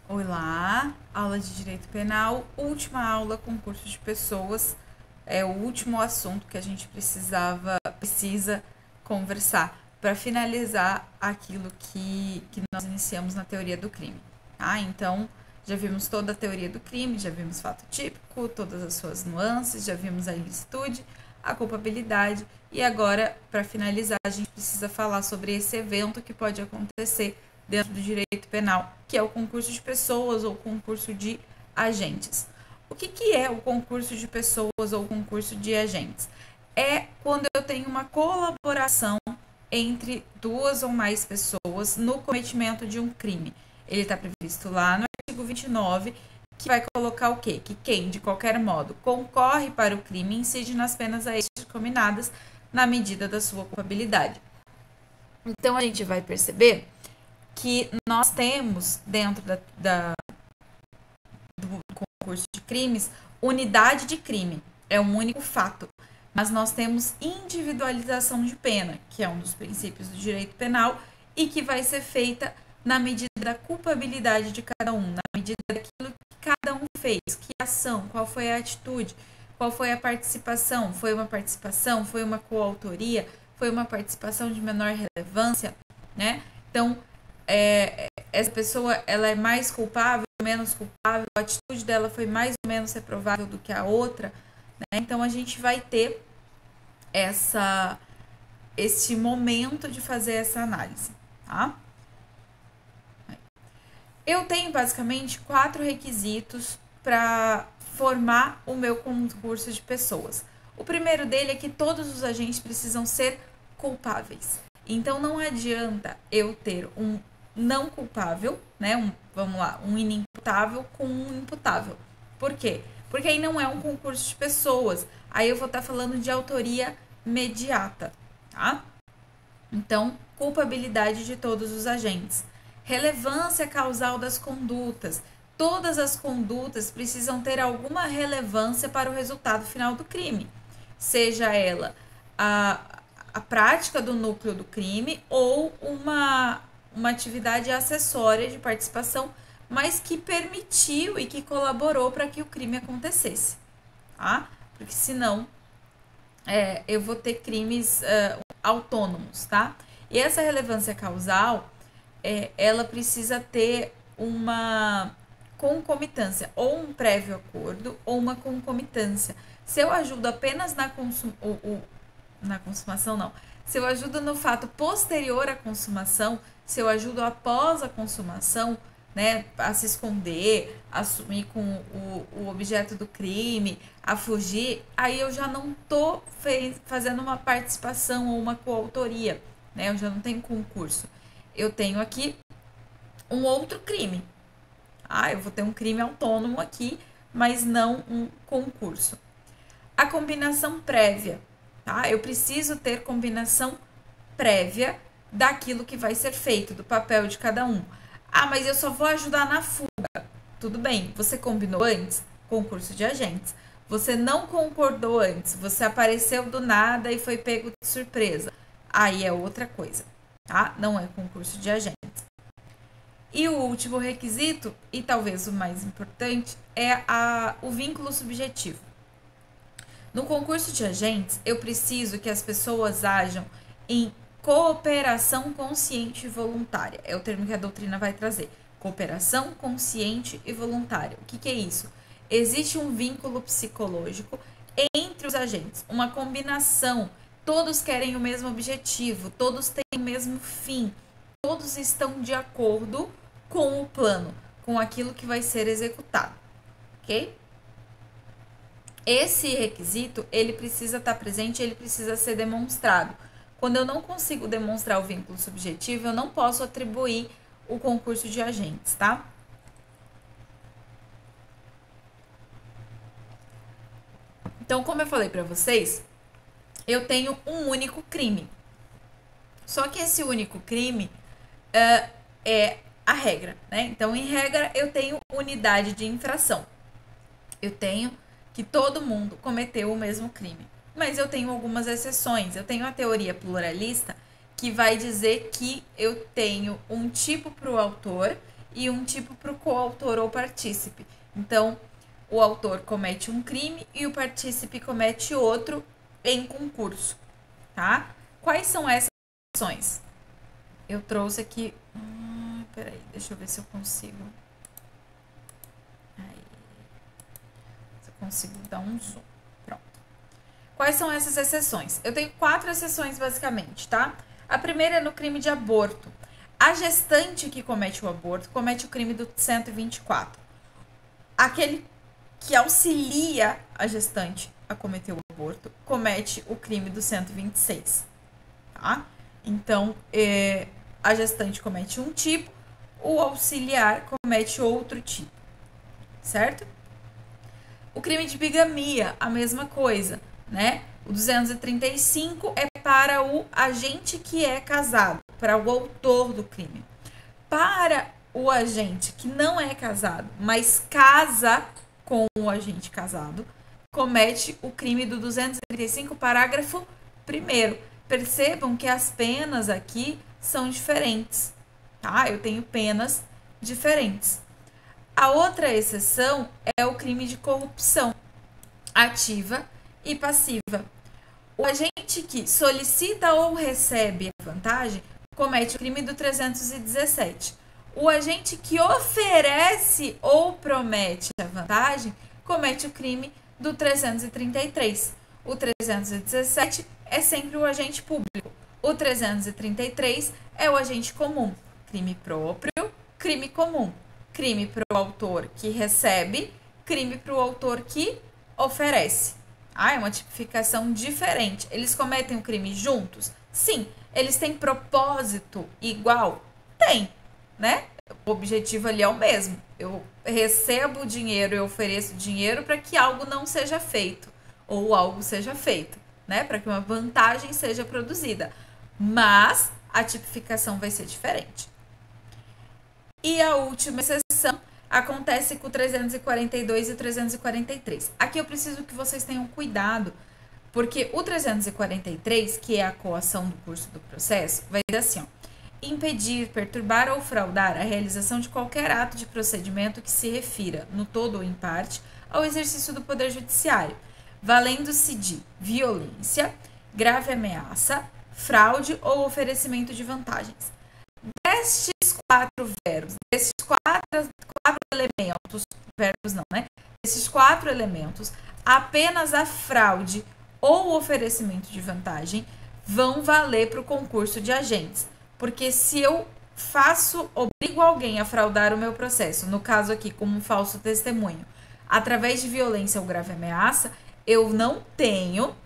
Olá, aula de Direito Penal, última aula, concurso de pessoas, é o último assunto que a gente precisa conversar para finalizar aquilo que nós iniciamos na teoria do crime, tá? Então, já vimos toda a teoria do crime, já vimos fato típico, todas as suas nuances, já vimos a ilicitude, a culpabilidade e agora, para finalizar, a gente precisa falar sobre esse evento que pode acontecer dentro do direito penal, que é o concurso de pessoas ou concurso de agentes. O que é o concurso de pessoas ou concurso de agentes? É quando eu tenho uma colaboração entre duas ou mais pessoas no cometimento de um crime. Ele está previsto lá no artigo 29, que vai colocar o quê? Que quem, de qualquer modo, concorre para o crime incide nas penas a estes combinadas na medida da sua culpabilidade. Então, a gente vai perceber que nós temos dentro do concurso de crimes unidade de crime, é um único fato, mas nós temos individualização de pena, que é um dos princípios do direito penal e que vai ser feita na medida da culpabilidade de cada um, na medida daquilo que cada um fez, que ação, qual foi a atitude, qual foi a participação, foi uma participação, foi uma coautoria, foi uma participação de menor relevância, né? Então, essa pessoa ela é mais culpável, menos culpável, a atitude dela foi mais ou menos reprovável do que a outra, né? Então a gente vai ter esse momento de fazer essa análise, tá? Eu tenho basicamente 4 requisitos para formar o meu concurso de pessoas. O primeiro dele é que todos os agentes precisam ser culpáveis. Então não adianta eu ter um não culpável, né? Um inimputável com um imputável. Por quê? Porque aí não é um concurso de pessoas. Aí eu vou estar falando de autoria mediata, tá? Então, culpabilidade de todos os agentes. Relevância causal das condutas. Todas as condutas precisam ter alguma relevância para o resultado final do crime. Seja ela a prática do núcleo do crime ou uma atividade acessória de participação, mas que permitiu e que colaborou para que o crime acontecesse, tá? Porque senão eu vou ter crimes autônomos, tá? E essa relevância causal, ela precisa ter uma concomitância, ou um prévio acordo, ou uma concomitância. Se eu ajudo apenas na consumação, não. Se eu ajudo no fato posterior à consumação, se eu ajudo após a consumação, né, a se esconder, a sumir com o objeto do crime, a fugir, aí eu já não tô fazendo uma participação ou uma coautoria, né? Eu já não tenho concurso. Eu tenho aqui um outro crime. Eu vou ter um crime autônomo aqui, mas não um concurso. A combinação prévia, tá? Eu preciso ter combinação prévia daquilo que vai ser feito, do papel de cada um. Mas eu só vou ajudar na fuga. Tudo bem, você combinou antes? Concurso de agentes. Você não concordou antes, você apareceu do nada e foi pego de surpresa. Aí é outra coisa, tá? Não é concurso de agentes. E o último requisito, e talvez o mais importante, é o vínculo subjetivo. No concurso de agentes, eu preciso que as pessoas ajam em cooperação consciente e voluntária. É o termo que a doutrina vai trazer. Cooperação consciente e voluntária. O que é isso? Existe um vínculo psicológico entre os agentes, uma combinação. Todos querem o mesmo objetivo, todos têm o mesmo fim, todos estão de acordo com o plano, com aquilo que vai ser executado, ok? Esse requisito, ele precisa estar presente, ele precisa ser demonstrado. Quando eu não consigo demonstrar o vínculo subjetivo, eu não posso atribuir o concurso de agentes, tá? Então, como eu falei para vocês, eu tenho um único crime. Só que esse único crime é a regra, né? Então, em regra, eu tenho unidade de infração. Eu tenho que todo mundo cometeu o mesmo crime. Mas eu tenho algumas exceções. Eu tenho a teoria pluralista, que vai dizer que eu tenho um tipo para o autor e um tipo para o coautor ou partícipe. Então, o autor comete um crime e o partícipe comete outro em concurso, tá? Quais são essas ações? Eu trouxe aqui... peraí, deixa eu ver se eu consigo... Se eu consigo dar um zoom. Pronto. Quais são essas exceções? Eu tenho 4 exceções, basicamente, tá? A primeira é no crime de aborto. A gestante que comete o aborto comete o crime do 124. Aquele que auxilia a gestante a cometer o aborto comete o crime do 126, tá? Então, a gestante comete um tipo, o auxiliar comete outro tipo, certo? O crime de bigamia, a mesma coisa, né? O 235 é para o agente que é casado, para o autor do crime. Para o agente que não é casado, mas casa com o agente casado, comete o crime do 235, parágrafo 1º. Percebam que as penas aqui são diferentes, tá? Eu tenho penas diferentes. A outra exceção é o crime de corrupção ativa e passiva. O agente que solicita ou recebe a vantagem comete o crime do 317. O agente que oferece ou promete a vantagem comete o crime do 333. O 317 é sempre o agente público. O 333 é o agente comum. Crime próprio, crime comum. Crime para o autor que recebe, crime para o autor que oferece. É uma tipificação diferente. Eles cometem o crime juntos? Sim. Eles têm propósito igual? Tem, né? O objetivo ali é o mesmo. Eu recebo dinheiro, eu ofereço dinheiro para que algo não seja feito, ou algo seja feito, né? Para que uma vantagem seja produzida. Mas a tipificação vai ser diferente. E a última exceção acontece com o 342 e o 343. Aqui eu preciso que vocês tenham cuidado, porque o 343, que é a coação do curso do processo, vai dizer assim, ó: impedir, perturbar ou fraudar a realização de qualquer ato de procedimento que se refira, no todo ou em parte, ao exercício do poder judiciário, valendo-se de violência, grave ameaça, fraude ou oferecimento de vantagens. Destes 4 verbos, desses quatro elementos, verbos não, né? Desses 4 elementos, apenas a fraude ou oferecimento de vão valer para o concurso de agentes. Porque se eu obrigo alguém a fraudar o meu processo, no caso aqui como um falso testemunho, através de violência ou grave ameaça, eu não tenho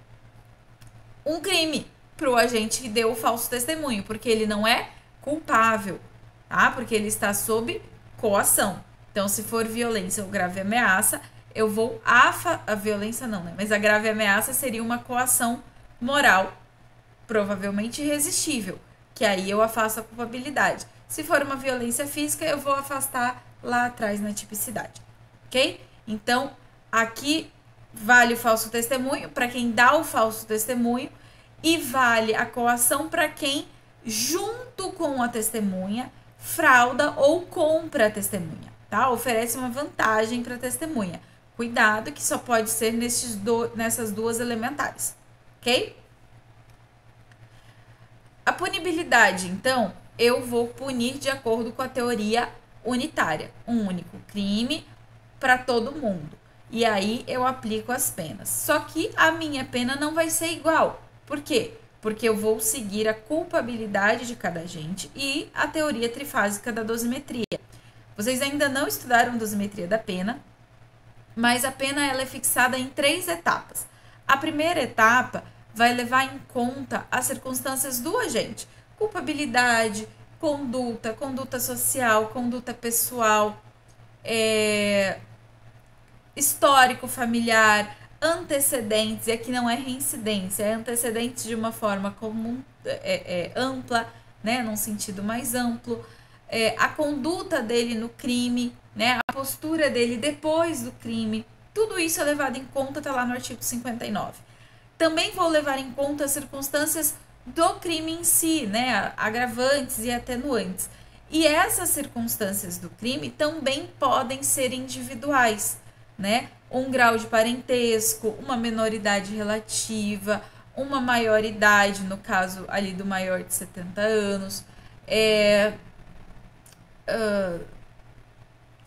um crime para o agente que deu o falso testemunho, porque ele não é culpável, tá? Porque ele está sob coação. Então, se for violência ou grave ameaça, eu vou a violência não, né? Mas a grave ameaça seria uma coação moral, provavelmente irresistível, que aí eu afasto a culpabilidade. Se for uma violência física, eu vou afastar lá atrás na tipicidade, ok? Então, aqui vale o falso testemunho para quem dá o falso testemunho e vale a coação para quem, junto com a testemunha, frauda ou compra a testemunha, tá? Oferece uma vantagem para a testemunha. Cuidado que só pode ser nessas duas elementares, ok? A punibilidade, então, eu vou punir de acordo com a teoria unitária. Um único crime para todo mundo. E aí eu aplico as penas. Só que a minha pena não vai ser igual. Por quê? Porque eu vou seguir a culpabilidade de cada agente e a teoria trifásica da dosimetria. Vocês ainda não estudaram dosimetria da pena, mas a pena ela é fixada em 3 etapas. A primeira etapa vai levar em conta as circunstâncias do agente. Culpabilidade, conduta social, conduta pessoal, histórico familiar, antecedentes, e aqui não é reincidência, é antecedentes de uma forma comum, ampla, né, num sentido mais amplo, a conduta dele no crime, né, a postura dele depois do crime, tudo isso é levado em conta, tá lá no artigo 59. Também vou levar em conta as circunstâncias do crime em si, né, agravantes e atenuantes. E essas circunstâncias do crime também podem ser individuais, né? Um grau de parentesco, uma menoridade relativa, uma maioridade, no caso ali do maior de 70 anos,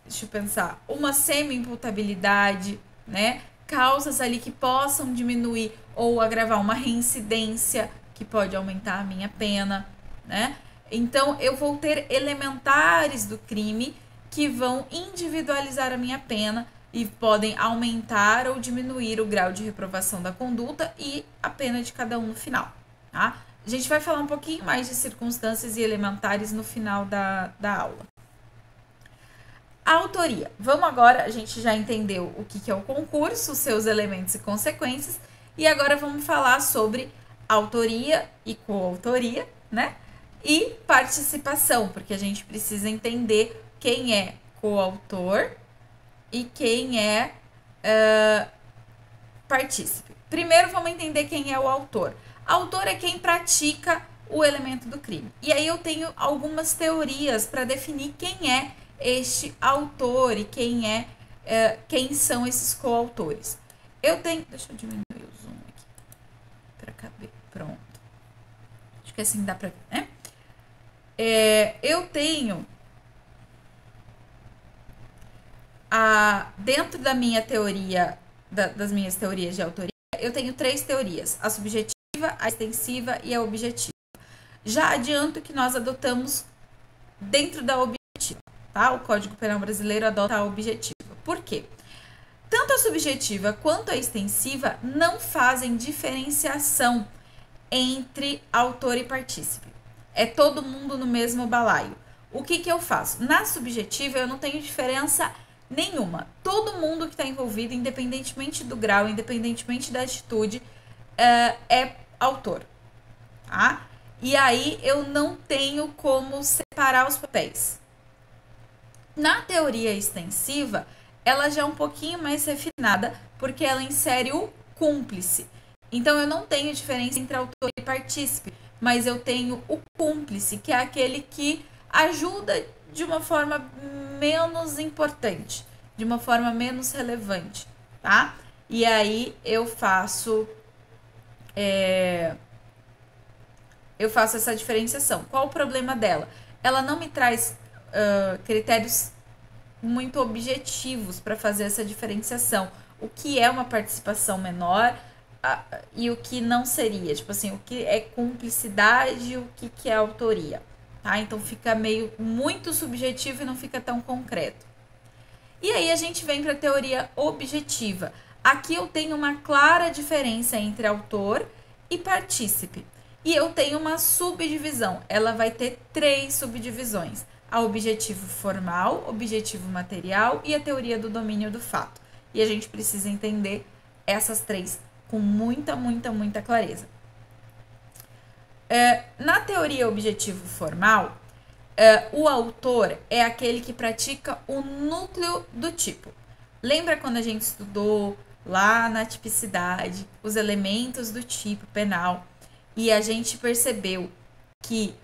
deixa eu pensar, uma semi-imputabilidade, né? Causas ali que possam diminuir ou agravar uma reincidência que pode aumentar a minha pena, né? Então, eu vou ter elementares do crime que vão individualizar a minha pena e podem aumentar ou diminuir o grau de reprovação da conduta e a pena de cada um no final, tá? A gente vai falar um pouquinho mais de circunstâncias e elementares no final da aula. A autoria. Vamos agora, a gente já entendeu o que é o concurso, seus elementos e consequências, e agora vamos falar sobre autoria e coautoria, né? E participação, porque a gente precisa entender quem é coautor e quem é partícipe. Primeiro vamos entender quem é o autor. Autor é quem pratica o elemento do crime. E aí eu tenho algumas teorias para definir quem é este autor e quem são esses coautores. Eu tenho... Deixa eu diminuir o zoom aqui para caber. Pronto. Acho que assim dá para ver, né? Eu tenho dentro da minha teoria, das minhas teorias de autoria, eu tenho 3 teorias: a subjetiva, a extensiva e a objetiva. Já adianto que nós adotamos dentro da objetiva, tá? O Código Penal brasileiro adota a objetiva. Por quê? Tanto a subjetiva quanto a extensiva não fazem diferenciação entre autor e partícipe. É todo mundo no mesmo balaio. O que eu faço? Na subjetiva, eu não tenho diferença nenhuma. Todo mundo que está envolvido, independentemente do grau, independentemente da atitude, é autor, tá? E aí, eu não tenho como separar os papéis. Na teoria extensiva, ela já é um pouquinho mais refinada, porque ela insere o cúmplice. Então, eu não tenho diferença entre autor e partícipe, mas eu tenho o cúmplice, que é aquele que ajuda de uma forma menos importante, de uma forma menos relevante, tá? E aí eu faço essa diferenciação. Qual o problema dela? Ela não me traz critérios muito objetivos para fazer essa diferenciação. O que é uma participação menor e o que não seria. Tipo assim, o que é cumplicidade e o que é autoria. Tá? Então fica muito subjetivo e não fica tão concreto. E aí a gente vem para a teoria objetiva. Aqui eu tenho uma clara diferença entre autor e partícipe. E eu tenho uma subdivisão. Ela vai ter 3 subdivisões: a objetivo formal, objetivo material e a teoria do domínio do fato. E a gente precisa entender essas 3 com muita clareza. Na teoria objetivo formal, o autor é aquele que pratica o núcleo do tipo. Lembra quando a gente estudou lá na tipicidade os elementos do tipo penal e a gente percebeu que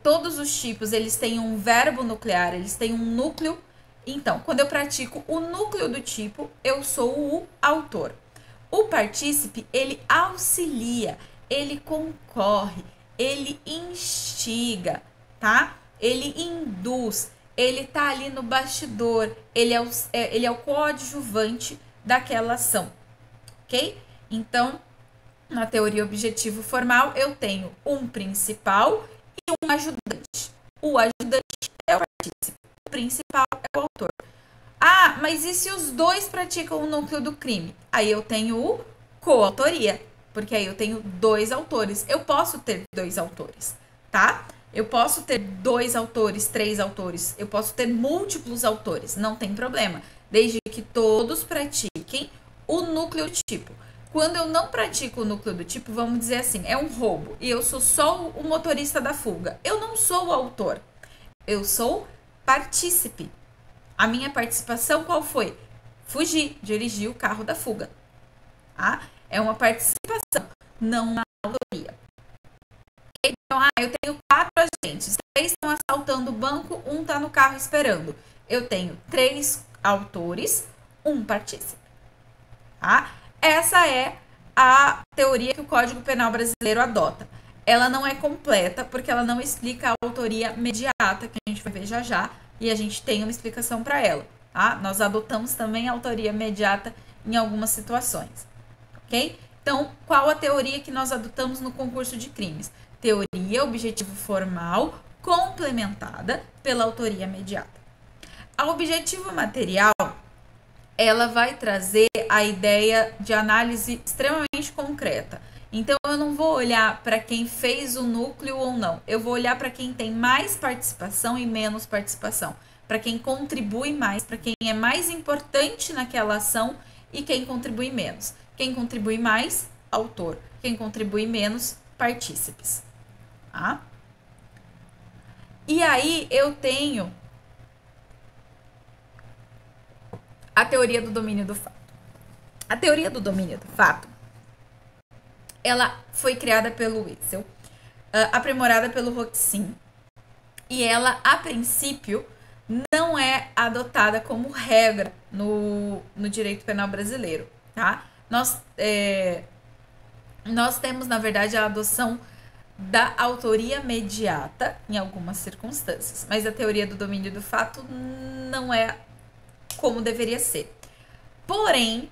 todos os tipos eles têm um verbo nuclear, eles têm um núcleo. Então, quando eu pratico o núcleo do tipo, eu sou o autor. O partícipe, ele auxilia, ele concorre, ele instiga, tá? Ele induz, ele tá ali no bastidor, ele é o coadjuvante daquela ação, ok? Então, na teoria objetivo formal, eu tenho um principal e um ajudante. O ajudante é o partícipe, o principal é o autor. Ah, mas e se os dois praticam o núcleo do crime? Aí eu tenho o coautoria, porque aí eu tenho 2 autores. Eu posso ter 2 autores, tá? Eu posso ter 2 autores, 3 autores. Eu posso ter múltiplos autores, não tem problema. Desde que todos pratiquem o núcleo do tipo. Quando eu não pratico o núcleo do tipo, vamos dizer assim, é um roubo e eu sou só o motorista da fuga. Eu não sou o autor, eu sou partícipe. A minha participação qual foi? Fugir, dirigir o carro da fuga. Tá? É uma participação, não uma autoria. eu tenho 4 agentes, 3 estão assaltando o banco, 1 está no carro esperando. Eu tenho 3 autores, 1 partícipe. Tá? Essa é a teoria que o Código Penal brasileiro adota. Ela não é completa, porque ela não explica a autoria imediata, que a gente vai ver já já, e a gente tem uma explicação para ela. Tá? Nós adotamos também a autoria imediata em algumas situações. Ok? Então, qual a teoria que nós adotamos no concurso de crimes? Teoria objetivo formal complementada pela autoria imediata. A objetivo material, ela vai trazer a ideia de análise extremamente concreta. Então, eu não vou olhar para quem fez o núcleo ou não. Eu vou olhar para quem tem mais participação e menos participação. Para quem contribui mais, para quem é mais importante naquela ação e quem contribui menos. Quem contribui mais, autor. Quem contribui menos, partícipes. Tá? E aí, eu tenho a teoria do domínio do fato. A teoria do domínio do fato, ela foi criada pelo Wetzel, aprimorada pelo Roxin, e ela, a princípio, não é adotada como regra no direito penal brasileiro, tá? Nós temos, na verdade, a adoção da autoria mediata em algumas circunstâncias, mas a teoria do domínio do fato não é como deveria ser. Porém,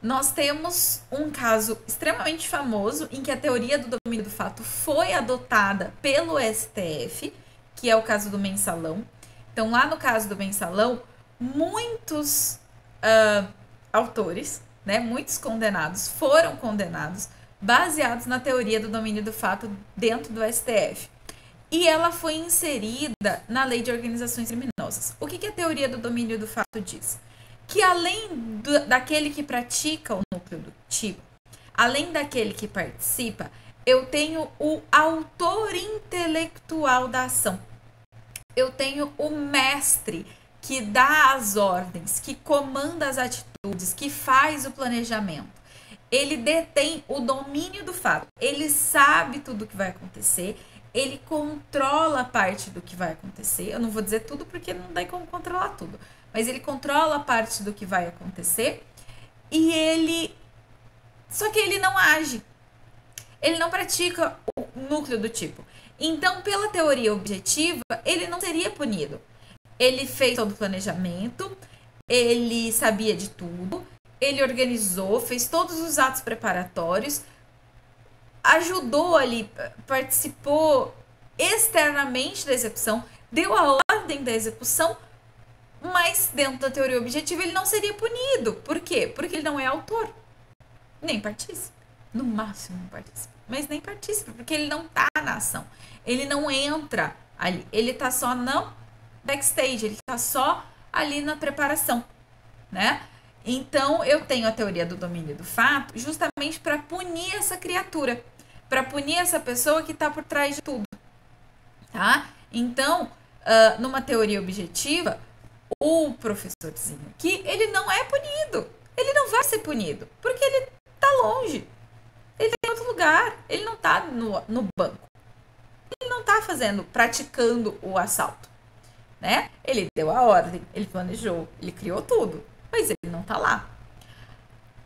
nós temos um caso extremamente famoso em que a teoria do domínio do fato foi adotada pelo STF, que é o caso do mensalão. Então, lá no caso do mensalão, muitos autores, né, muitos condenados foram condenados baseados na teoria do domínio do fato dentro do STF. E ela foi inserida na Lei de Organizações Criminosas. O que a teoria do domínio do fato diz? Que além daquele que pratica o núcleo do tipo, além daquele que participa, eu tenho o autor intelectual da ação. Eu tenho o mestre que dá as ordens, que comanda as atitudes, que faz o planejamento. Ele detém o domínio do fato. Ele sabe tudo o que vai acontecer. Ele controla parte do que vai acontecer. Eu não vou dizer tudo porque não dá como controlar tudo. Mas ele controla parte do que vai acontecer. E ele... Só que ele não age. Ele não pratica o núcleo do tipo. Então, pela teoria objetiva, ele não seria punido. Ele fez todo o planejamento. Ele sabia de tudo. Ele organizou, fez todos os atos preparatórios. Ajudou ali, participou externamente da execução, deu a ordem da execução, mas dentro da teoria objetiva ele não seria punido. Por quê? Porque ele não é autor, nem partícipe. No máximo partícipe, mas nem partícipe, porque ele não tá na ação. Ele não entra ali, ele tá só no backstage, ele tá só ali na preparação, né? Então, eu tenho a teoria do domínio do fato justamente para punir essa criatura, para punir essa pessoa que está por trás de tudo, tá? Então, numa teoria objetiva, o professorzinho aqui, ele não é punido, ele não vai ser punido, porque ele está longe, ele está em outro lugar, ele não está no banco, ele não está praticando o assalto, né? Ele deu a ordem, ele planejou, ele criou tudo. Mas ele não está lá.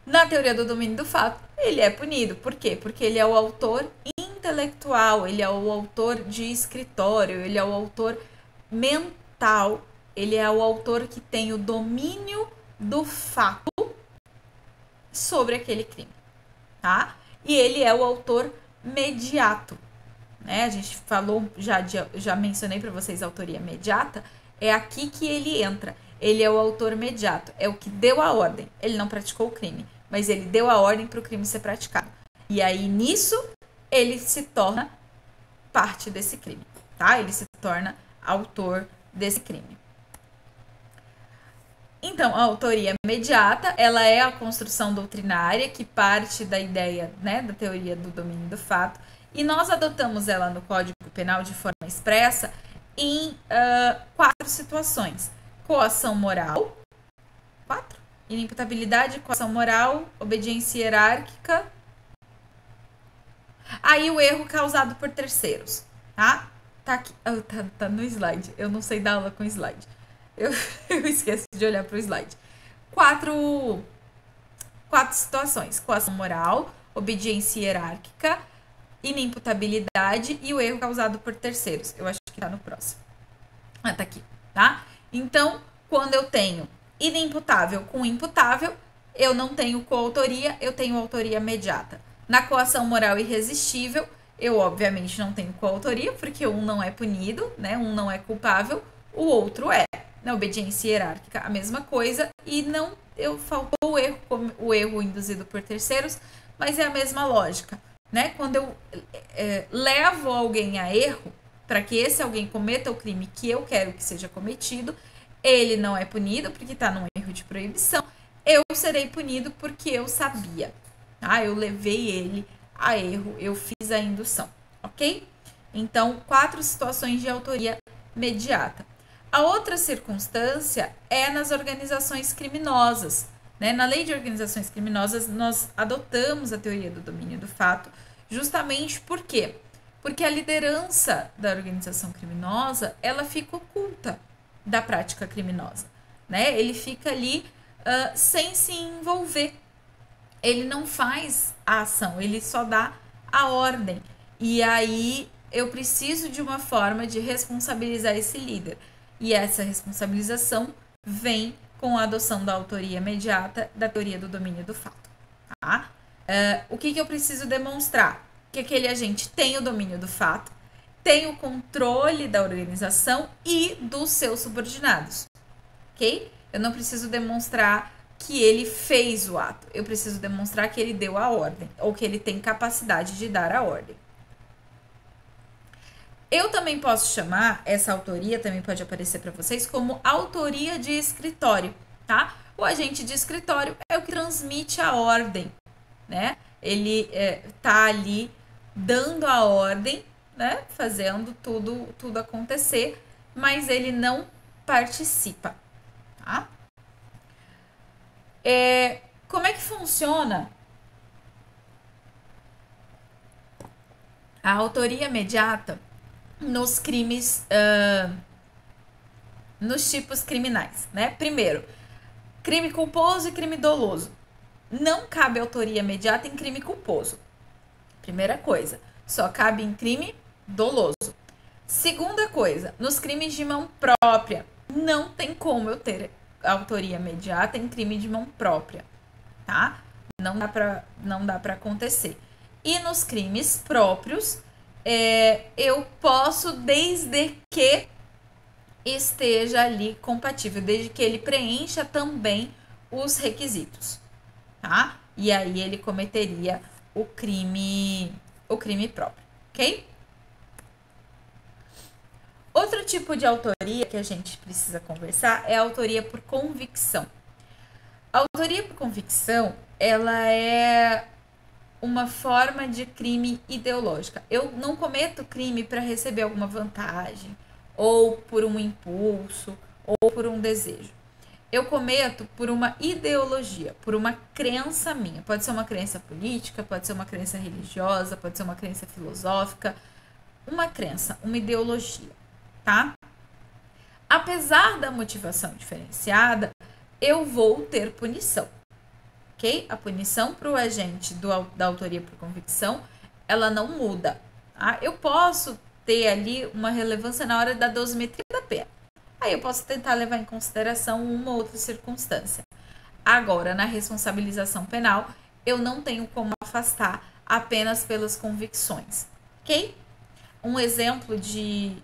Na teoria do domínio do fato, ele é punido. Por quê? Porque ele é o autor intelectual, ele é o autor de escritório, ele é o autor mental, ele é o autor que tem o domínio do fato sobre aquele crime, tá? E ele é o autor mediato, né? A gente falou, já mencionei para vocês a autoria mediata, é aqui que ele entra. Ele é o autor imediato, é o que deu a ordem. Ele não praticou o crime, mas ele deu a ordem para o crime ser praticado. E aí, nisso, ele se torna parte desse crime, tá? Ele se torna autor desse crime. Então, a autoria imediata, ela é a construção doutrinária que parte da ideia, né, da teoria do domínio do fato, e nós adotamos ela no Código Penal de forma expressa em 4 situações. Coação moral, 4. Inimputabilidade, coação moral, obediência hierárquica. Aí o erro causado por terceiros, tá? Tá aqui, tá no slide. Eu não sei dar aula com slide. Eu esqueço de olhar pro slide. Quatro situações: coação moral, obediência hierárquica, inimputabilidade e o erro causado por terceiros. Eu acho que tá no próximo. Tá aqui, tá? Então, quando eu tenho inimputável com imputável, eu não tenho coautoria, eu tenho autoria imediata. Na coação moral irresistível, eu obviamente não tenho coautoria, porque um não é punido, né? Um não é culpável, o outro é. Na obediência hierárquica, a mesma coisa, e não faltou o erro induzido por terceiros, mas é a mesma lógica, né? Quando eu levo alguém a erro, para que esse alguém cometa o crime que eu quero que seja cometido, ele não é punido porque está num erro de proibição, eu serei punido porque eu sabia, tá? Eu levei ele a erro, eu fiz a indução, ok? Então, 4 situações de autoria imediata. A outra circunstância é nas organizações criminosas, né? Na lei de organizações criminosas, nós adotamos a teoria do domínio do fato, justamente por quê? Porque a liderança da organização criminosa, ela fica oculta da prática criminosa, né? Ele fica ali sem se envolver. Ele não faz a ação, ele só dá a ordem. E aí eu preciso de uma forma de responsabilizar esse líder. E essa responsabilização vem com a adoção da autoria imediata da teoria do domínio do fato. Tá? O que eu preciso demonstrar? Que aquele agente tem o domínio do fato, tem o controle da organização e dos seus subordinados, ok? Eu não preciso demonstrar que ele fez o ato, eu preciso demonstrar que ele deu a ordem, ou que ele tem capacidade de dar a ordem. Eu também posso chamar, essa autoria também pode aparecer para vocês, como autoria de escritório, tá? O agente de escritório é o que transmite a ordem, né? Ele tá ali dando a ordem, né? Fazendo tudo acontecer, mas ele não participa, tá? Como é que funciona a autoria imediata nos crimes, nos tipos criminais, né? Primeiro, crime culposo e crime doloso. Não cabe autoria imediata em crime culposo. Primeira coisa, só cabe em crime doloso. Segunda coisa, nos crimes de mão própria, não tem como eu ter autoria imediata em crime de mão própria, tá? Não dá pra acontecer. E nos crimes próprios, eu posso, desde que esteja ali compatível, desde que ele preencha também os requisitos, tá? E aí ele cometeria o crime próprio, ok? Outro tipo de autoria que a gente precisa conversar é a autoria por convicção. A autoria por convicção, ela é uma forma de crime ideológica. Eu não cometo crime para receber alguma vantagem, ou por um impulso, ou por um desejo. Eu cometo por uma ideologia, por uma crença minha. Pode ser uma crença política, pode ser uma crença religiosa, pode ser uma crença filosófica. Uma crença, uma ideologia, tá? Apesar da motivação diferenciada, eu vou ter punição, ok? A punição para o agente da autoria por convicção, ela não muda, tá? Eu posso ter ali uma relevância na hora da dosimetria da pena. Aí eu posso tentar levar em consideração uma ou outra circunstância. Agora, na responsabilização penal, eu não tenho como afastar apenas pelas convicções, ok? Um exemplo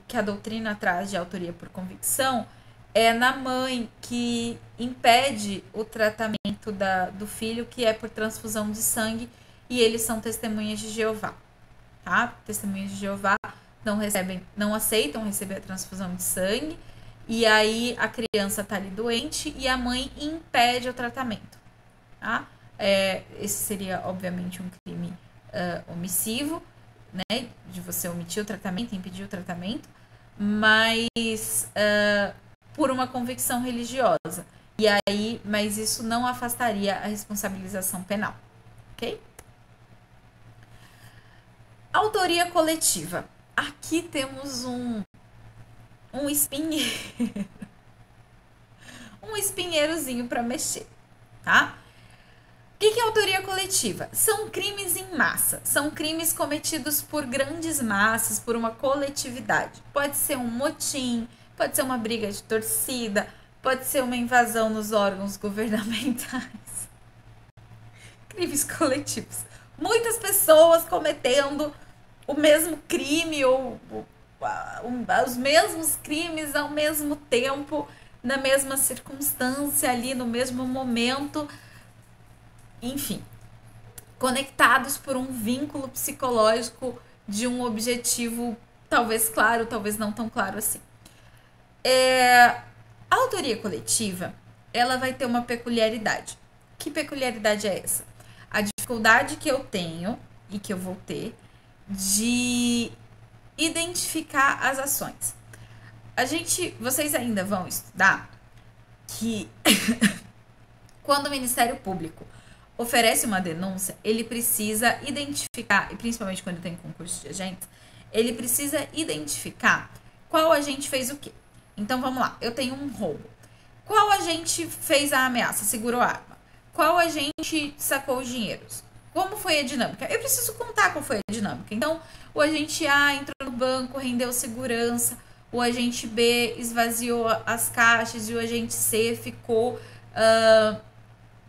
que a doutrina traz de autoria por convicção é na mãe que impede o tratamento do filho que é por transfusão de sangue e eles são testemunhas de Jeová, tá? Testemunhas de Jeová não aceitam receber a transfusão de sangue. E aí a criança tá ali doente e a mãe impede o tratamento, tá? Esse seria, obviamente, um crime omissivo, né? De você omitir o tratamento, impedir o tratamento, mas por uma convicção religiosa. Mas isso não afastaria a responsabilização penal, ok? Autoria coletiva. Aqui temos um espinheiro. Um espinheirozinho para mexer, tá? O que é autoria coletiva? São crimes em massa. São crimes cometidos por grandes massas, por uma coletividade. Pode ser um motim, pode ser uma briga de torcida, pode ser uma invasão nos órgãos governamentais. Crimes coletivos. Muitas pessoas cometendo o mesmo crime ou os mesmos crimes ao mesmo tempo, na mesma circunstância, ali no mesmo momento, enfim, conectados por um vínculo psicológico de um objetivo talvez claro, talvez não tão claro assim. A autoria coletiva, ela vai ter uma peculiaridade. Que peculiaridade é essa? A dificuldade que eu tenho e que eu vou ter de identificar as ações. Vocês ainda vão estudar que quando o Ministério Público oferece uma denúncia, ele precisa identificar, e principalmente quando tem concurso de agentes, ele precisa identificar qual agente fez o quê. Então vamos lá, eu tenho um roubo. Qual agente fez a ameaça, segurou a arma? Qual agente sacou os dinheiros? Como foi a dinâmica? Eu preciso contar qual foi a dinâmica. Então, o agente A entrou no banco, rendeu segurança, o agente B esvaziou as caixas e o agente C ficou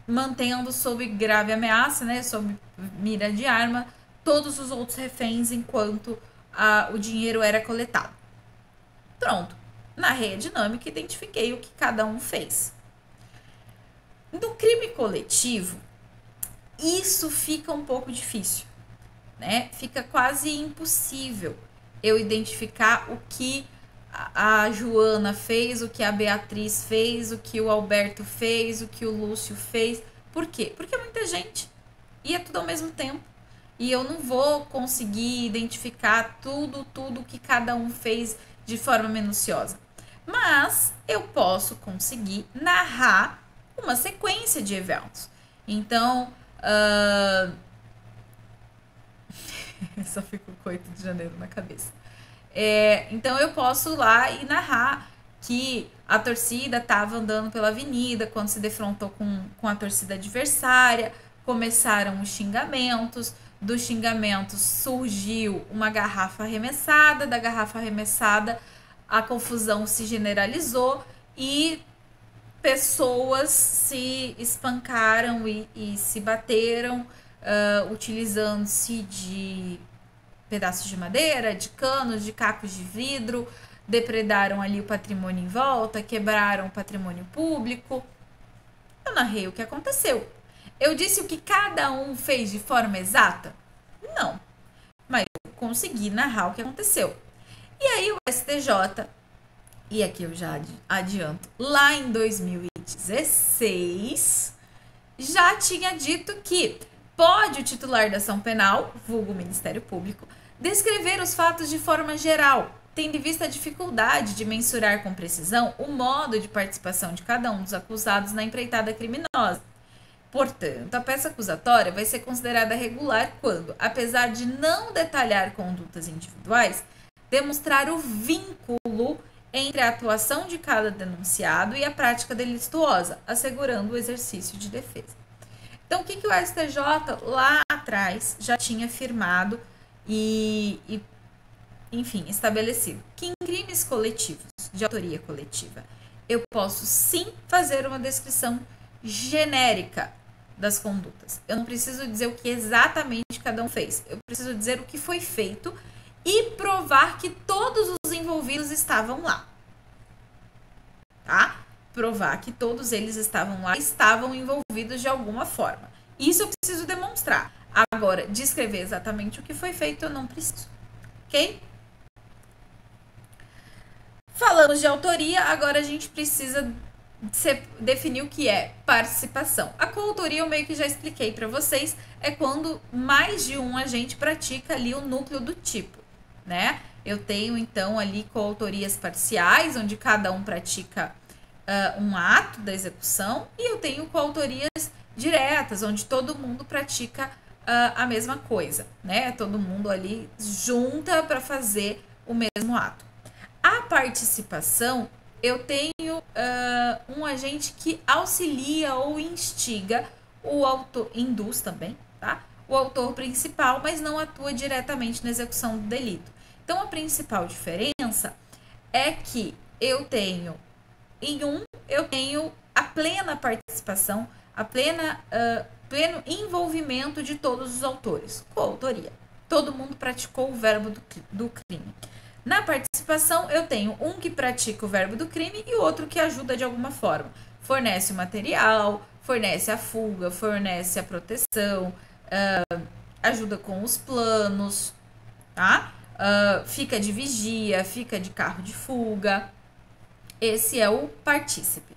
mantendo sob grave ameaça, né, sob mira de arma, todos os outros reféns enquanto o dinheiro era coletado. Pronto. Narrei a dinâmica e identifiquei o que cada um fez. No crime coletivo, isso fica um pouco difícil, né? Fica quase impossível eu identificar o que a Joana fez, o que a Beatriz fez, o que o Alberto fez, o que o Lúcio fez. Por quê? Porque é muita gente e é tudo ao mesmo tempo. E eu não vou conseguir identificar tudo que cada um fez de forma minuciosa. Mas eu posso conseguir narrar uma sequência de eventos. Então, só fica o coito de janeiro na cabeça. Então eu posso lá e narrar que a torcida estava andando pela avenida quando se defrontou com a torcida adversária, começaram os xingamentos, dos xingamentos surgiu uma garrafa arremessada, da garrafa arremessada a confusão se generalizou e pessoas se espancaram e se bateram, utilizando-se de pedaços de madeira, de canos, de cacos de vidro, depredaram ali o patrimônio em volta, quebraram o patrimônio público. Eu narrei o que aconteceu. Eu disse o que cada um fez de forma exata? Não. Mas eu consegui narrar o que aconteceu. E aí o STJ, e aqui eu já adianto, lá em 2016, já tinha dito que pode o titular da ação penal, vulgo Ministério Público, descrever os fatos de forma geral, tendo em vista a dificuldade de mensurar com precisão o modo de participação de cada um dos acusados na empreitada criminosa. Portanto, a peça acusatória vai ser considerada regular quando, apesar de não detalhar condutas individuais, demonstrar o vínculo entre a atuação de cada denunciado e a prática delituosa, assegurando o exercício de defesa. Então, o que o STJ lá atrás já tinha afirmado enfim, estabelecido? Que em crimes coletivos, de autoria coletiva, eu posso sim fazer uma descrição genérica das condutas. Eu não preciso dizer o que exatamente cada um fez. Eu preciso dizer o que foi feito e provar que todos os envolvidos estavam lá. Tá? Provar que todos eles estavam lá, estavam envolvidos de alguma forma. Isso eu preciso demonstrar. Agora, descrever exatamente o que foi feito, eu não preciso. Ok? Falamos de autoria, agora a gente precisa definir o que é participação. A coautoria eu meio que já expliquei para vocês, é quando mais de um agente pratica ali o núcleo do tipo, né? Eu tenho então ali coautorias parciais, onde cada um pratica um ato da execução, e eu tenho coautorias diretas, onde todo mundo pratica a mesma coisa, né? Todo mundo ali junta para fazer o mesmo ato. A participação, eu tenho um agente que auxilia ou instiga o autor, induz também, tá? O autor principal, mas não atua diretamente na execução do delito. Então, a principal diferença é que eu tenho, eu tenho a plena participação, a pleno envolvimento de todos os autores, coautoria. Todo mundo praticou o verbo do crime. Na participação, eu tenho um que pratica o verbo do crime e outro que ajuda de alguma forma. Fornece o material, fornece a fuga, fornece a proteção, ajuda com os planos, tá? Fica de vigia, fica de carro de fuga. Esse é o partícipe.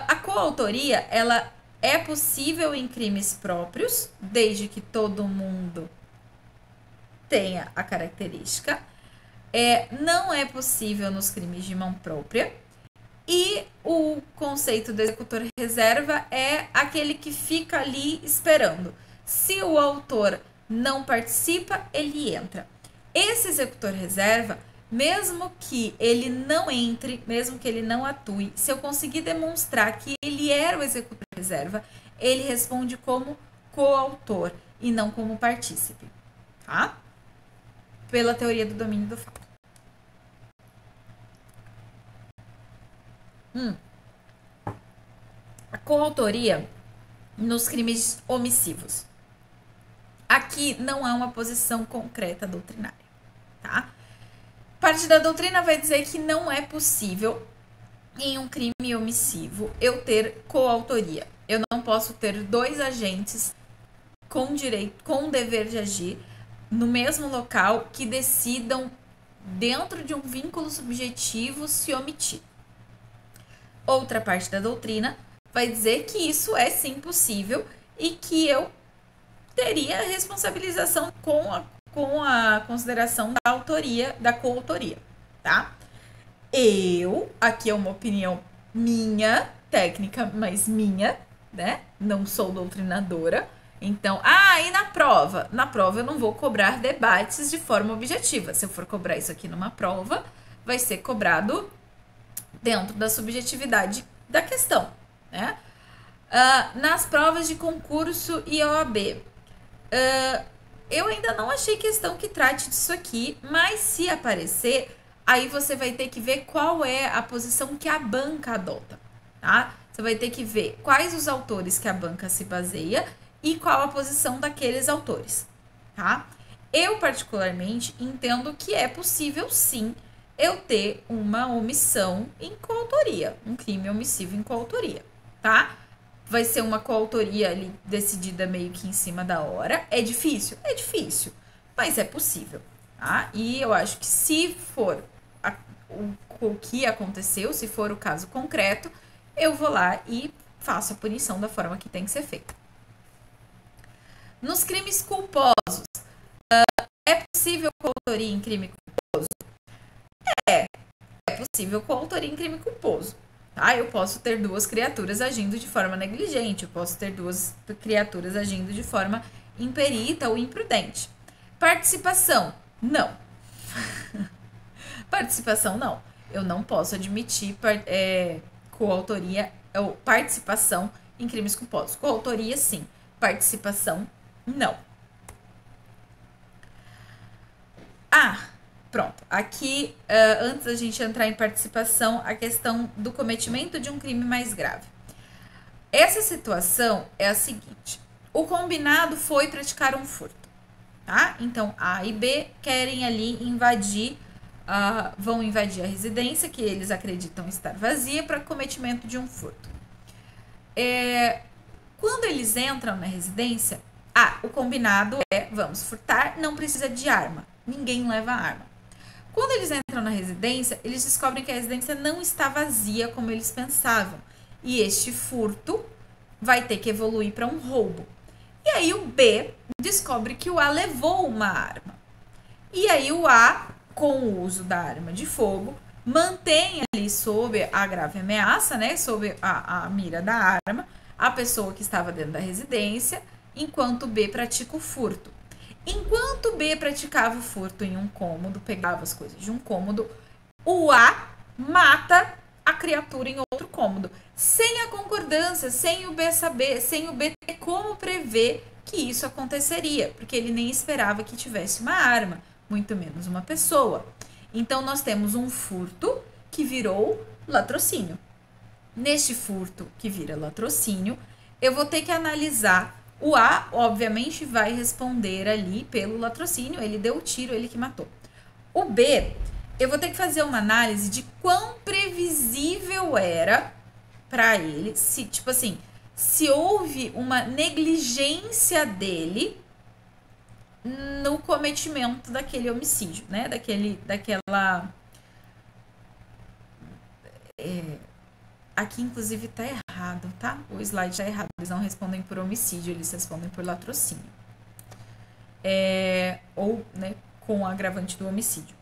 A coautoria, ela é possível em crimes próprios, desde que todo mundo tenha a característica. Não é possível nos crimes de mão própria. E o conceito do executor reserva é aquele que fica ali esperando. Se o autor não participa, ele entra. Esse executor reserva, mesmo que ele não entre, mesmo que ele não atue, se eu conseguir demonstrar que ele era o executor reserva, ele responde como coautor e não como partícipe, tá? Pela teoria do domínio do fato. A coautoria nos crimes omissivos. Aqui não há uma posição concreta doutrinária, tá? Parte da doutrina vai dizer que não é possível, em um crime omissivo, eu ter coautoria. Eu não posso ter dois agentes com direito, com o dever de agir no mesmo local que decidam, dentro de um vínculo subjetivo, se omitir. Outra parte da doutrina vai dizer que isso é sim possível e que eu teria responsabilização com a consideração da autoria, da coautoria, tá? Aqui é uma opinião minha, técnica, mas minha, né? Não sou doutrinadora. Então, e na prova? Na prova eu não vou cobrar debates de forma objetiva. Se eu for cobrar isso aqui numa prova, vai ser cobrado dentro da subjetividade da questão, né? Nas provas de concurso e OAB, eu ainda não achei questão que trate disso aqui, mas se aparecer, aí você vai ter que ver qual é a posição que a banca adota, tá? Você vai ter que ver quais os autores que a banca se baseia e qual a posição daqueles autores, tá? Eu, particularmente, entendo que é possível, sim, eu ter uma omissão em coautoria, um crime omissivo em coautoria, tá? Vai ser uma coautoria ali decidida meio que em cima da hora. É difícil? É difícil, mas é possível, tá? E eu acho que se for o que aconteceu, se for o caso concreto, eu vou lá e faço a punição da forma que tem que ser feita. Nos crimes culposos, é possível coautoria em crime culposo? É possível coautoria em crime culposo. Tá? Eu posso ter duas criaturas agindo de forma negligente, eu posso ter duas criaturas agindo de forma imperita ou imprudente. Participação? Não. Participação, não. Eu não posso admitir coautoria ou participação em crimes culposos. Coautoria, sim. Participação, não. Pronto. Aqui, antes da gente entrar em participação, a questão do cometimento de um crime mais grave. Essa situação é a seguinte. O combinado foi praticar um furto, tá? Então, A e B querem ali invadir, vão invadir a residência, que eles acreditam estar vazia, para cometimento de um furto. Quando eles entram na residência, o combinado é, vamos furtar, não precisa de arma. Ninguém leva arma. Quando eles entram na residência, eles descobrem que a residência não está vazia como eles pensavam. E este furto vai ter que evoluir para um roubo. E aí o B descobre que o A levou uma arma. E aí o A, com o uso da arma de fogo, mantém ali sob a grave ameaça, né, sob a mira da arma, a pessoa que estava dentro da residência, enquanto B pratica o furto. Enquanto B praticava o furto em um cômodo, pegava as coisas de um cômodo, o A mata a criatura em outro cômodo, sem a concordância, sem o B saber, sem o B ter como prever que isso aconteceria, porque ele nem esperava que tivesse uma arma, muito menos uma pessoa. Então, nós temos um furto que virou latrocínio. Neste furto que vira latrocínio, eu vou ter que analisar. O A, obviamente, vai responder ali pelo latrocínio, ele deu o tiro, ele que matou. O B, eu vou ter que fazer uma análise de quão previsível era para ele, se, tipo assim, se houve uma negligência dele no cometimento daquele homicídio, né? Daquela... Aqui, inclusive, tá errado, tá? O slide tá errado. Eles não respondem por homicídio, eles respondem por latrocínio. Ou, né, com o agravante do homicídio.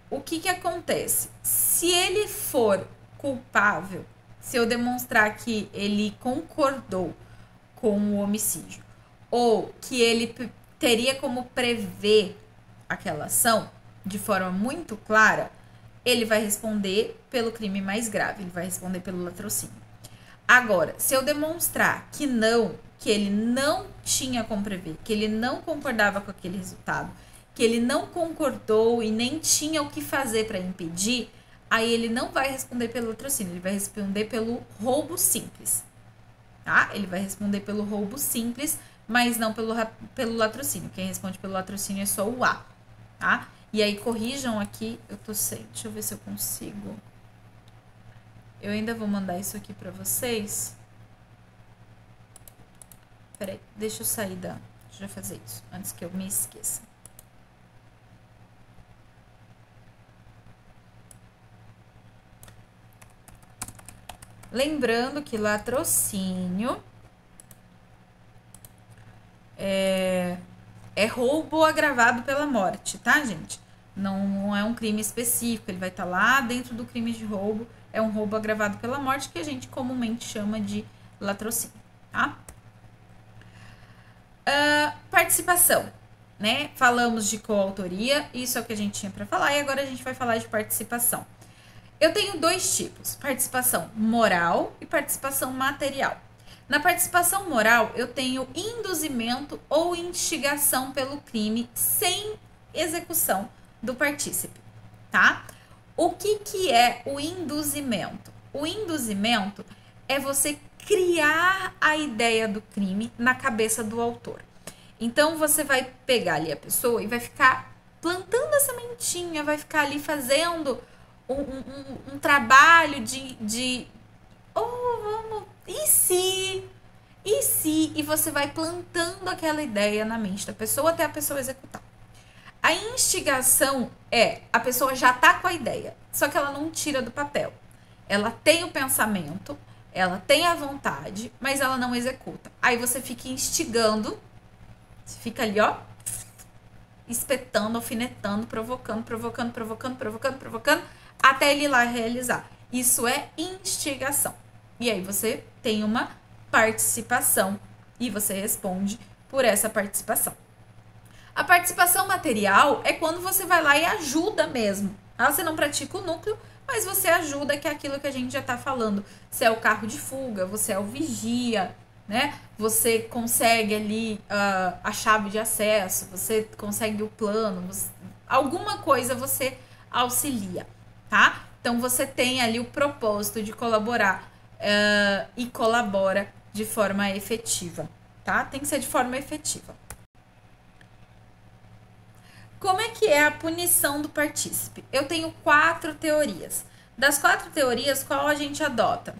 O que acontece? Se ele for culpável, se eu demonstrar que ele concordou com o homicídio, ou que ele teria como prever aquela ação de forma muito clara, ele vai responder pelo crime mais grave, ele vai responder pelo latrocínio. Agora, se eu demonstrar que não, que ele não tinha como prever, que ele não concordava com aquele resultado, que ele não concordou e nem tinha o que fazer para impedir, aí ele não vai responder pelo latrocínio, ele vai responder pelo roubo simples, tá? Ele vai responder pelo roubo simples, mas não pelo latrocínio. Quem responde pelo latrocínio é só o A, tá? E aí, corrijam aqui, eu tô sem, deixa eu ver se eu consigo. Eu ainda vou mandar isso aqui pra vocês. Peraí, deixa eu sair da... Deixa eu fazer isso, antes que eu me esqueça. Lembrando que latrocínio é roubo agravado pela morte, tá, gente? Não é um crime específico, ele vai estar lá dentro do crime de roubo, é um roubo agravado pela morte, que a gente comumente chama de latrocínio, tá? Participação, né? Falamos de coautoria, isso é o que a gente tinha para falar, e agora a gente vai falar de participação. Eu tenho dois tipos, participação moral e participação material. Na participação moral, eu tenho induzimento ou instigação pelo crime sem execução do partícipe, tá? O que é o induzimento? O induzimento é você criar a ideia do crime na cabeça do autor. Então, você vai pegar ali a pessoa e vai ficar plantando a sementinha, vai ficar ali fazendo um trabalho de vamos, e se, e você vai plantando aquela ideia na mente da pessoa até a pessoa executar. A instigação é, a pessoa já tá com a ideia, só que ela não tira do papel. Ela tem o pensamento, ela tem a vontade, mas ela não executa. Aí você fica instigando, você fica ali, ó, espetando, alfinetando, provocando, até ele ir lá realizar. Isso é instigação. E aí você tem uma participação e você responde por essa participação. A participação material é quando você vai lá e ajuda mesmo. Você não pratica o núcleo, mas você ajuda, que é aquilo que a gente já tá falando. Você é o carro de fuga, você é o vigia, né? Você consegue ali a chave de acesso, você consegue o plano, alguma coisa você auxilia, tá? Então, você tem ali o propósito de colaborar e colabora de forma efetiva, tá? Tem que ser de forma efetiva. Como é que é a punição do partícipe? Eu tenho 4 teorias. Das 4 teorias, qual a gente adota?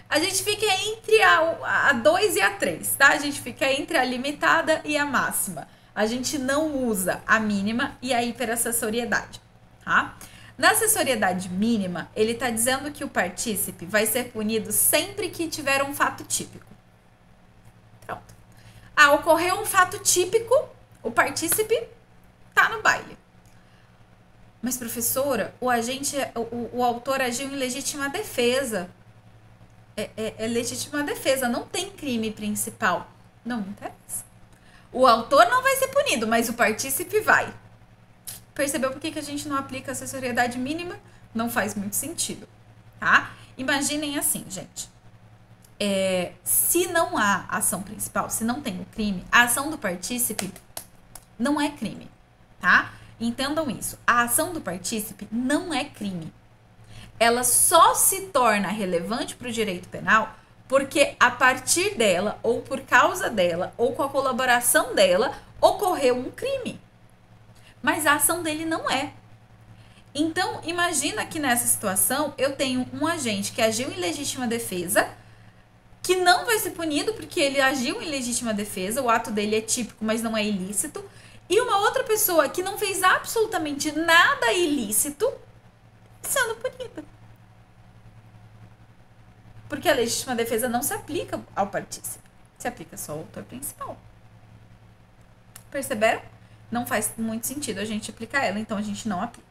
A gente fica entre a 2 e a 3, tá? A gente fica entre a limitada e a máxima. A gente não usa a mínima e a hiperassessoriedade, tá? Na assessoriedade mínima, ele tá dizendo que o partícipe vai ser punido sempre que tiver um fato típico. Pronto. Ocorreu um fato típico, o partícipe tá no baile. Mas, professora, o autor agiu em legítima defesa. é legítima defesa, não tem crime principal. Não interessa. O autor não vai ser punido, mas o partícipe vai. Percebeu por que a gente não aplica a acessoriedade mínima? Não faz muito sentido, tá? Imaginem assim, gente. Se não há ação principal, se não tem o crime, a ação do partícipe não é crime, tá? Entendam isso. A ação do partícipe não é crime. Ela só se torna relevante para o direito penal porque a partir dela, ou por causa dela, ou com a colaboração dela, ocorreu um crime. Mas a ação dele não é. Então, imagina que nessa situação eu tenho um agente que agiu em legítima defesa, que não vai ser punido porque ele agiu em legítima defesa, o ato dele é típico, mas não é ilícito, e uma outra pessoa que não fez absolutamente nada ilícito sendo punida. Porque a legítima defesa não se aplica ao partícipe, se aplica só ao autor principal. Perceberam? Não faz muito sentido a gente aplicar ela, então a gente não aplica.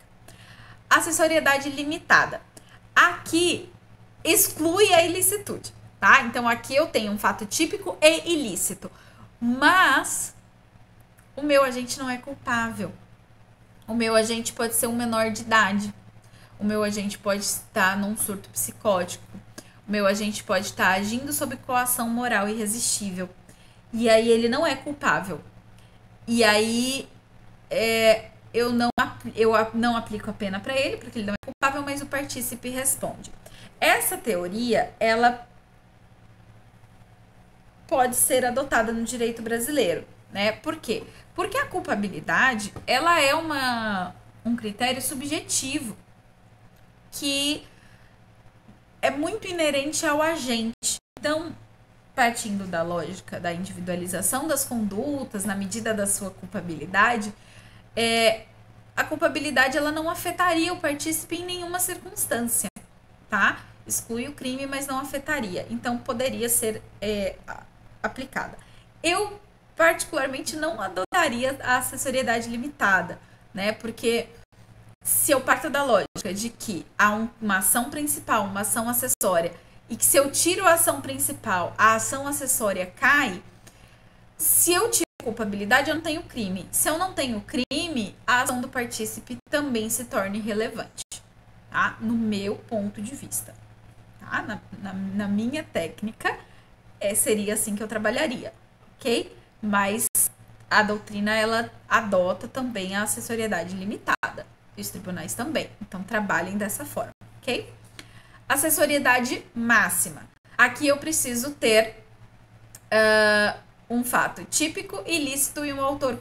Acessoriedade limitada. Aqui exclui a ilicitude, tá? Então aqui eu tenho um fato típico e ilícito, mas o meu agente não é culpável. O meu agente pode ser um menor de idade. O meu agente pode estar num surto psicótico. O meu agente pode estar agindo sob coação moral irresistível. E aí ele não é culpável. E aí eu não aplico a pena para ele, porque ele não é culpável, mas o partícipe responde. Essa teoria, ela pode ser adotada no direito brasileiro, né? Por quê? Porque a culpabilidade, ela é um critério subjetivo que é muito inerente ao agente. Então, partindo da lógica da individualização das condutas, na medida da sua culpabilidade, a culpabilidade ela não afetaria o partícipe em nenhuma circunstância, tá? Exclui o crime, mas não afetaria. Então, poderia ser aplicada. Eu, particularmente, não adotaria a acessoriedade limitada, né? Porque se eu parto da lógica de que há uma ação principal, uma ação acessória, e que se eu tiro a ação principal, a ação acessória cai, se eu tiro a culpabilidade, eu não tenho crime. Se eu não tenho crime, a ação do partícipe também se torna irrelevante, tá? No meu ponto de vista, tá? Na minha técnica, seria assim que eu trabalharia, ok? Mas a doutrina, ela adota também a acessoriedade limitada. E os tribunais também. Então, trabalhem dessa forma, ok? Acessoriedade máxima. Aqui eu preciso ter um fato típico, ilícito e um autor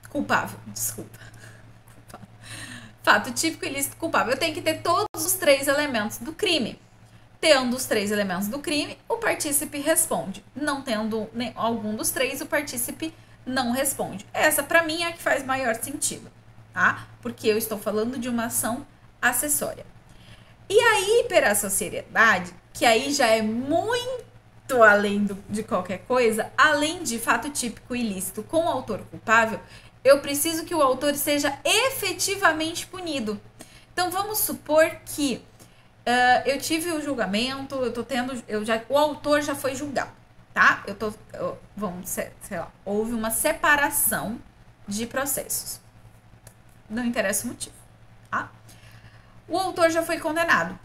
culpável, desculpa. Fato típico, ilícito, culpável. Eu tenho que ter todos os 3 elementos do crime. Tendo os 3 elementos do crime, o partícipe responde. Não tendo algum dos 3, o partícipe não responde. Essa, para mim, é a que faz maior sentido, tá? Porque eu estou falando de uma ação acessória. E a hiperassociariedade, que aí já é muito além de qualquer coisa, além de fato típico ilícito com o autor culpável, eu preciso que o autor seja efetivamente punido. Então, vamos supor que eu tive o julgamento, o autor já foi julgado, tá? Houve uma separação de processos. Não interessa o motivo, tá? O autor já foi condenado.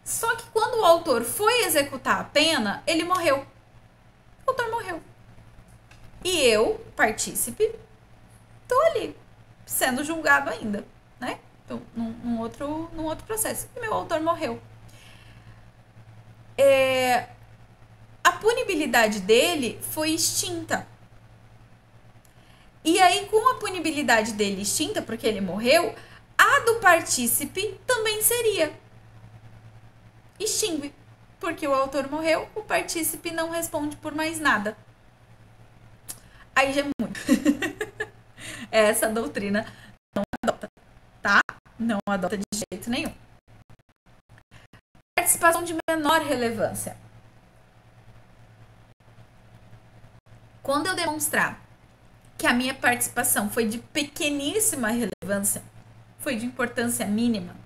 Só que quando o autor foi executar a pena, ele morreu. O autor morreu. E eu, partícipe, tô ali, sendo julgado ainda, né? Então, num outro processo. E meu autor morreu. A punibilidade dele foi extinta. E aí, com a punibilidade dele extinta, porque ele morreu, a do partícipe também seria. Extingue. Porque o autor morreu, o partícipe não responde por mais nada. Aí já é muito. Essa doutrina não adota, tá? Não adota de jeito nenhum. Participação de menor relevância. Quando eu demonstrar que a minha participação foi de pequeníssima relevância, foi de importância mínima,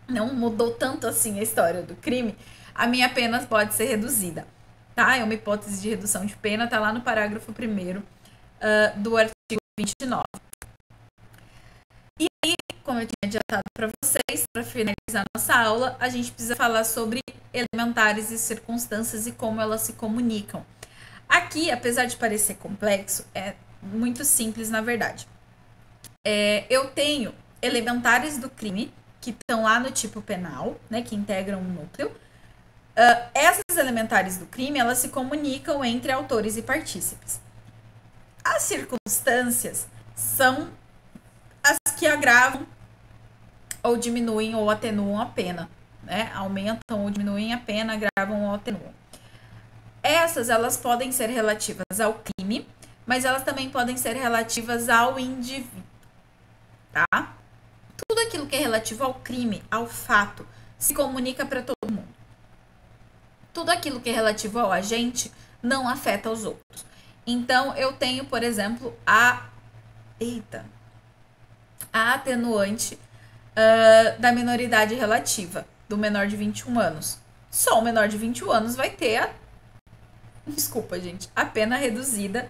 não mudou tanto assim a história do crime, a minha pena pode ser reduzida, tá? É uma hipótese de redução de pena, tá lá no parágrafo 1º do artigo 29. E aí, como eu tinha adiantado para vocês, para finalizar nossa aula, a gente precisa falar sobre elementares e circunstâncias e como elas se comunicam. Aqui, apesar de parecer complexo, é muito simples na verdade. Eu tenho elementares do crime, que estão lá no tipo penal, né, que integram um núcleo. Essas elementares do crime, elas se comunicam entre autores e partícipes. As circunstâncias são as que agravam ou diminuem ou atenuam a pena, né? Aumentam ou diminuem a pena, agravam ou atenuam. Essas, elas podem ser relativas ao crime, mas elas também podem ser relativas ao indivíduo, tá? Tudo aquilo que é relativo ao crime, ao fato, se comunica para todo mundo. Tudo aquilo que é relativo ao agente não afeta os outros. Então, eu tenho, por exemplo, a atenuante da minoridade relativa, do menor de 21 anos. Só o menor de 21 anos vai ter a pena reduzida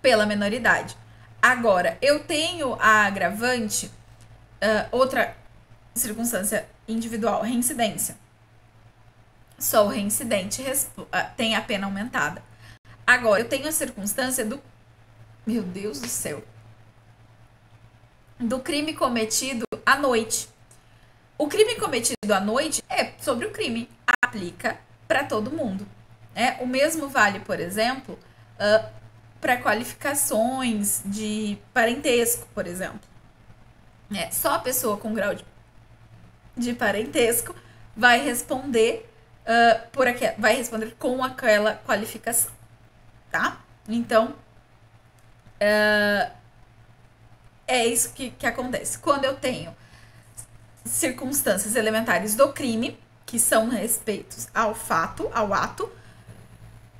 pela menoridade. Agora, eu tenho a agravante, outra circunstância individual, reincidência. Só o reincidente tem a pena aumentada. Agora, eu tenho a circunstância do... Meu Deus do céu. Do crime cometido à noite. O crime cometido à noite é sobre o crime. Aplica para todo mundo. O mesmo vale, por exemplo, para qualificações de parentesco, por exemplo. Só a pessoa com grau de parentesco vai responder vai responder com aquela qualificação, tá? Então, é isso que acontece. Quando eu tenho circunstâncias elementares do crime, que são respeitos ao fato, ao ato,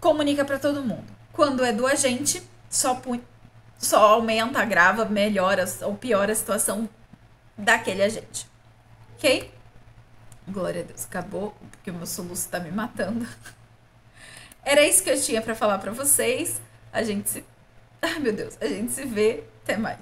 comunica para todo mundo. Quando é do agente, só aumenta, agrava, melhora ou piora a situação daquele agente. Ok? Glória a Deus, acabou, porque o meu soluço tá me matando. Era isso que eu tinha para falar para vocês. A gente se vê. Até mais.